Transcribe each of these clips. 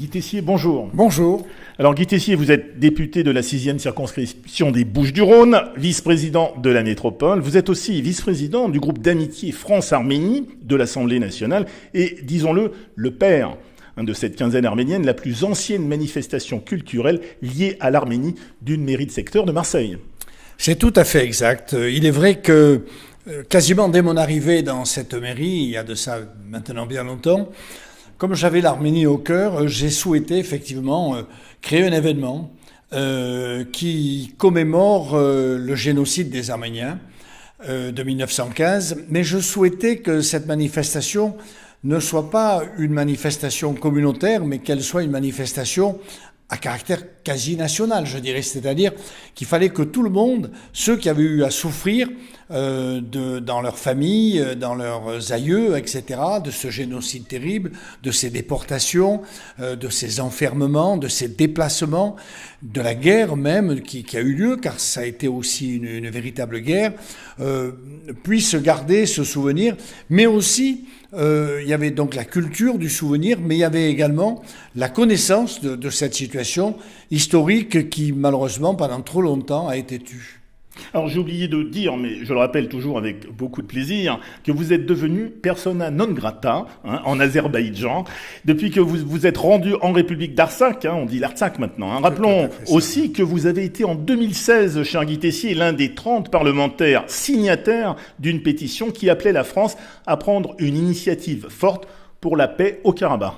Guy Tessier, bonjour. Bonjour. Alors Guy Tessier, vous êtes député de la 6e circonscription des Bouches-du-Rhône, vice-président de la métropole. Vous êtes aussi vice-président du groupe d'amitié France-Arménie de l'Assemblée nationale et, disons-le, le père de cette quinzaine arménienne, la plus ancienne manifestation culturelle liée à l'Arménie d'une mairie de secteur de Marseille. C'est tout à fait exact. Il est vrai que quasiment dès mon arrivée dans cette mairie, il y a de ça maintenant bien longtemps, comme j'avais l'Arménie au cœur, j'ai souhaité effectivement créer un événement qui commémore le génocide des Arméniens de 1915. Mais je souhaitais que cette manifestation ne soit pas une manifestation communautaire, mais qu'elle soit une manifestation à caractère quasi national, je dirais. C'est-à-dire qu'il fallait que tout le monde, ceux qui avaient eu à souffrir dans leur famille, dans leurs aïeux, etc., de ce génocide terrible, de ces déportations, de ces enfermements, de ces déplacements, de la guerre même qui a eu lieu, car ça a été aussi une véritable guerre, puissent garder ce souvenir, mais aussi il y avait donc la culture du souvenir, mais il y avait également la connaissance de cette situation historique qui, malheureusement, pendant trop longtemps, a été tue. Alors j'ai oublié de dire, mais je le rappelle toujours avec beaucoup de plaisir, que vous êtes devenu persona non grata en Azerbaïdjan depuis que vous vous êtes rendu en République d'Artsakh, on dit l'Artsakh maintenant. Rappelons aussi que vous avez été en 2016, cher Guy Tessier, l'un des 30 parlementaires signataires d'une pétition qui appelait la France à prendre une initiative forte pour la paix au Karabakh.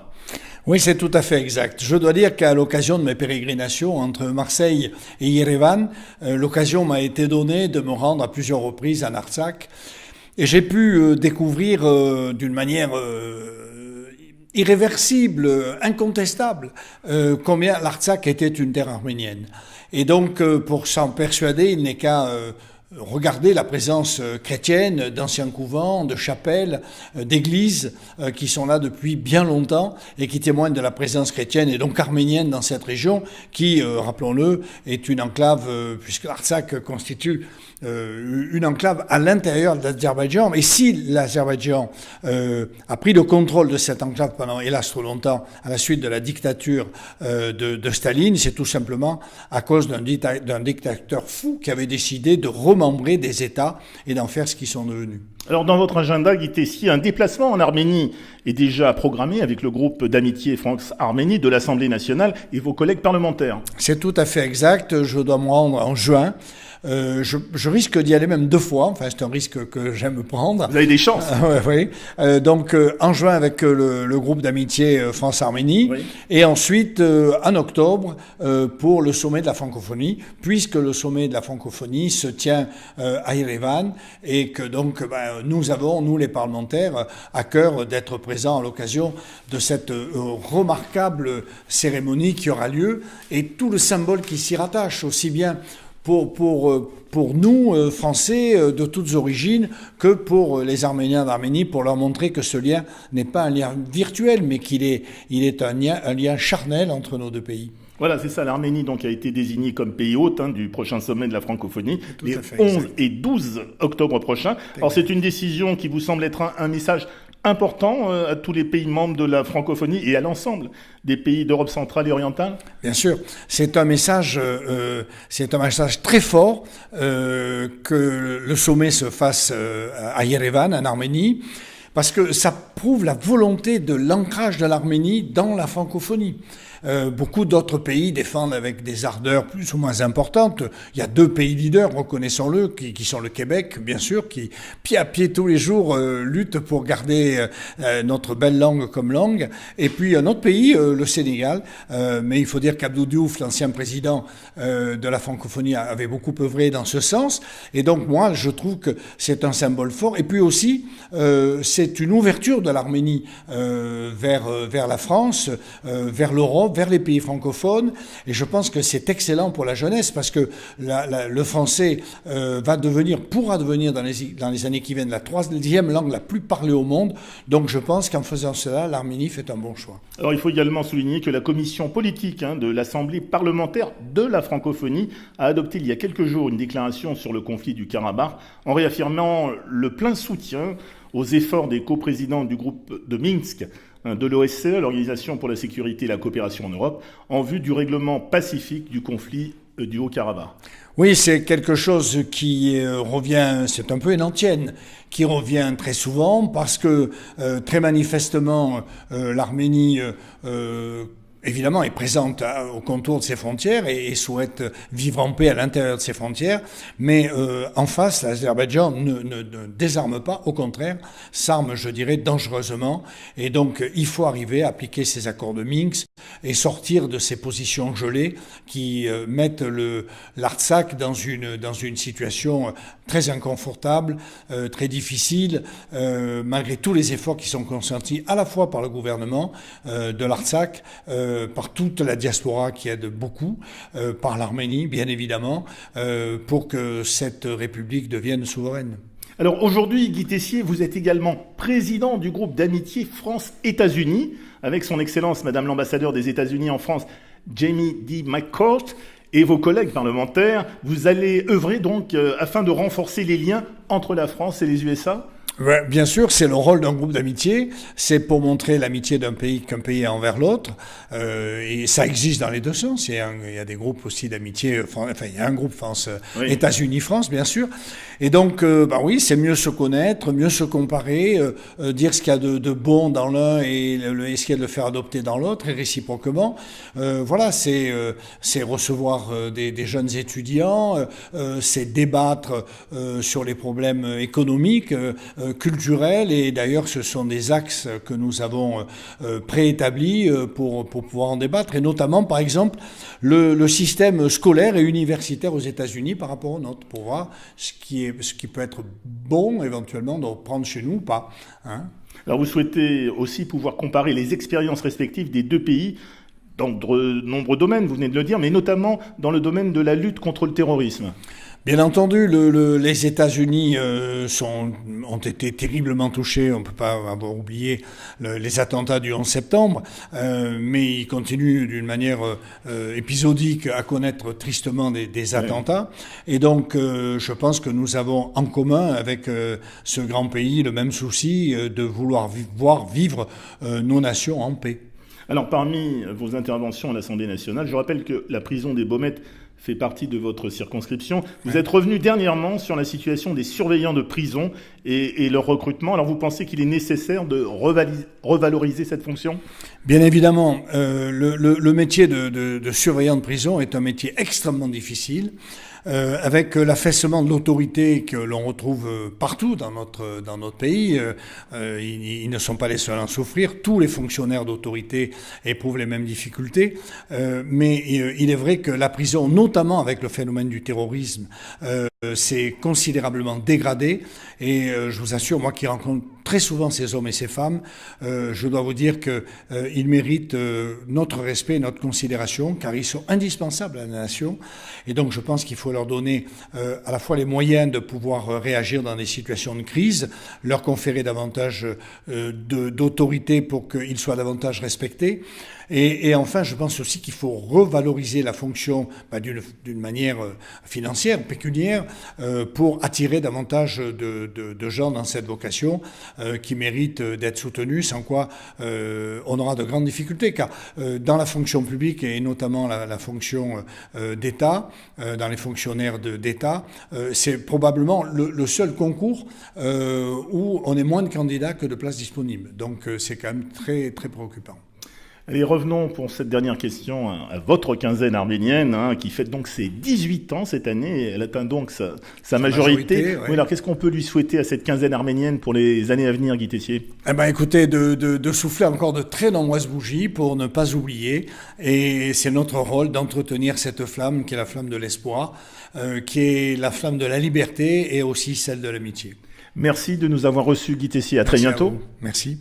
Oui, c'est tout à fait exact. Je dois dire qu'à l'occasion de mes pérégrinations entre Marseille et Yerevan, l'occasion m'a été donnée de me rendre à plusieurs reprises en Artsakh et j'ai pu découvrir d'une manière irréversible, incontestable, combien l'Artsakh était une terre arménienne. Et donc, pour s'en persuader, il n'est qu'à regardez la présence chrétienne d'anciens couvents, de chapelles, d'églises qui sont là depuis bien longtemps et qui témoignent de la présence chrétienne et donc arménienne dans cette région qui, rappelons-le, est une enclave, puisque l'Artsakh constitue une enclave à l'intérieur de l'Azerbaïdjan. Et si l'Azerbaïdjan a pris le contrôle de cette enclave pendant, hélas, trop longtemps, à la suite de la dictature de Staline, c'est tout simplement à cause d'un dictateur fou qui avait décidé de remembrer des États et d'en faire ce qu'ils sont devenus. Alors dans votre agenda, Guy Tessier, un déplacement en Arménie est déjà programmé avec le groupe d'amitié France-Arménie de l'Assemblée nationale et vos collègues parlementaires. C'est tout à fait exact. Je dois me rendre en juin. Je risque d'y aller même 2 fois. Enfin, c'est un risque que j'aime prendre. Vous avez des chances. Oui. Donc, en juin avec le groupe d'amitié France-Arménie. Oui. Et ensuite, en octobre, pour le sommet de la francophonie, puisque le sommet de la francophonie se tient à Yerevan et que donc, nous avons, nous les parlementaires, à cœur d'être présents à l'occasion de cette remarquable cérémonie qui aura lieu et tout le symbole qui s'y rattache, aussi bien pour nous, Français de toutes origines, que pour les Arméniens d'Arménie, pour leur montrer que ce lien n'est pas un lien virtuel, mais qu'il est un lien charnel entre nos deux pays. Voilà, c'est ça. L'Arménie donc a été désignée comme pays hôte du prochain sommet de la francophonie, les 11 et 12 octobre prochains. Alors c'est une décision qui vous semble être un message important à tous les pays membres de la francophonie et à l'ensemble des pays d'Europe centrale et orientale? Bien sûr, c'est un message très fort que le sommet se fasse à Yerevan, en Arménie, parce que ça prouve la volonté de l'ancrage de l'Arménie dans la francophonie. Beaucoup d'autres pays défendent avec des ardeurs plus ou moins importantes. Il y a 2 pays leaders, reconnaissons-le, qui sont le Québec, bien sûr, qui pied à pied tous les jours lutte pour garder notre belle langue comme langue. Et puis un autre pays, le Sénégal. Mais il faut dire qu'Abdou Diouf, l'ancien président de la francophonie, avait beaucoup œuvré dans ce sens. Et donc moi, je trouve que c'est un symbole fort. Et puis aussi, c'est une ouverture de l'Arménie vers la France, vers l'Europe, vers les pays francophones, et je pense que c'est excellent pour la jeunesse parce que le français pourra devenir dans les années qui viennent la 3e langue la plus parlée au monde. Donc je pense qu'en faisant cela, l'Arménie fait un bon choix. Alors il faut également souligner que la commission politique de l'Assemblée parlementaire de la francophonie a adopté il y a quelques jours une déclaration sur le conflit du Karabakh en réaffirmant le plein soutien aux efforts des coprésidents du groupe de Minsk de l'OSCE, l'Organisation pour la sécurité et la coopération en Europe, en vue du règlement pacifique du conflit du Haut-Karabakh. Oui, c'est quelque chose qui revient, c'est un peu une antienne, qui revient très souvent parce que très manifestement l'Arménie évidemment est présente au contour de ses frontières et souhaite vivre en paix à l'intérieur de ses frontières, mais en face, l'Azerbaïdjan ne désarme pas, au contraire, s'arme, je dirais, dangereusement, et donc il faut arriver à appliquer ces accords de Minsk et sortir de ces positions gelées qui mettent l'Artsakh dans une situation très inconfortable, très difficile, malgré tous les efforts qui sont consentis à la fois par le gouvernement de l'Artsakh, par toute la diaspora qui aide beaucoup, par l'Arménie bien évidemment, pour que cette république devienne souveraine. Alors aujourd'hui, Guy Tessier, vous êtes également président du groupe d'amitié France-États-Unis, avec son Excellence Madame l'ambassadeur des États-Unis en France, Jamie D. McCourt, et vos collègues parlementaires. Vous allez œuvrer donc afin de renforcer les liens entre la France et les USA ? Ouais, bien sûr, c'est le rôle d'un groupe d'amitié, c'est pour montrer l'amitié d'un pays qu'un pays a envers l'autre, et ça existe dans les deux sens. Il y a des groupes aussi d'amitié, enfin il y a un groupe France, oui. États-Unis-France, bien sûr. Et donc, oui, c'est mieux se connaître, mieux se comparer, dire ce qu'il y a de bon dans l'un et essayer de le faire adopter dans l'autre, et réciproquement. Voilà, c'est recevoir des jeunes étudiants, c'est débattre sur les problèmes économiques, culturels, et d'ailleurs ce sont des axes que nous avons préétablis pour pouvoir en débattre, et notamment par exemple le système scolaire et universitaire aux États-Unis par rapport au nôtre, pour voir ce qui peut être bon éventuellement de reprendre chez nous ou pas. Hein. Alors vous souhaitez aussi pouvoir comparer les expériences respectives des deux pays dans de nombreux domaines, vous venez de le dire, mais notamment dans le domaine de la lutte contre le terrorisme. Bien entendu, les États-Unis ont été terriblement touchés. On ne peut pas avoir oublié les attentats du 11 septembre, mais ils continuent d'une manière épisodique à connaître tristement des attentats. Et donc, je pense que nous avons en commun avec ce grand pays le même souci de vouloir voir vivre nos nations en paix. Alors, parmi vos interventions à l'Assemblée nationale, je rappelle que la prison des Baumettes fait partie de votre circonscription. Vous êtes revenu dernièrement sur la situation des surveillants de prison et leur recrutement. Alors, vous pensez qu'il est nécessaire de revaloriser cette fonction ? Bien évidemment, le métier de surveillant de prison est un métier extrêmement difficile. Avec l'affaissement de l'autorité que l'on retrouve partout dans notre pays, ils ne sont pas les seuls à en souffrir. Tous les fonctionnaires d'autorité éprouvent les mêmes difficultés, mais il est vrai que la prison, notamment avec le phénomène du terrorisme, s'est considérablement dégradée, et je vous assure, moi qui rencontre très souvent ces hommes et ces femmes, je dois vous dire qu'ils méritent notre respect, notre considération, car ils sont indispensables à la nation, et donc je pense qu'il faut leur donner à la fois les moyens de pouvoir réagir dans des situations de crise, leur conférer davantage d'autorité pour qu'ils soient davantage respectés, et enfin je pense aussi qu'il faut revaloriser la fonction d'une manière financière, pécuniaire, pour attirer davantage de gens dans cette vocation qui méritent d'être soutenus, sans quoi on aura de grandes difficultés, car dans la fonction publique, et notamment la fonction d'État, dans les fonctionnaires d'État, c'est probablement le seul concours où on est moins de candidats que de places disponibles. Donc c'est quand même très, très préoccupant. Allez, revenons pour cette dernière question à votre quinzaine arménienne, qui fête donc ses 18 ans cette année. Elle atteint donc sa majorité. Ouais. Oui, alors, qu'est-ce qu'on peut lui souhaiter à cette quinzaine arménienne pour les années à venir, Guy Tessier ? Écoutez, de souffler encore de très nombreuses bougies pour ne pas oublier. Et c'est notre rôle d'entretenir cette flamme qui est la flamme de l'espoir, qui est la flamme de la liberté et aussi celle de l'amitié. Merci de nous avoir reçus, Guy Tessier. À très bientôt. Merci.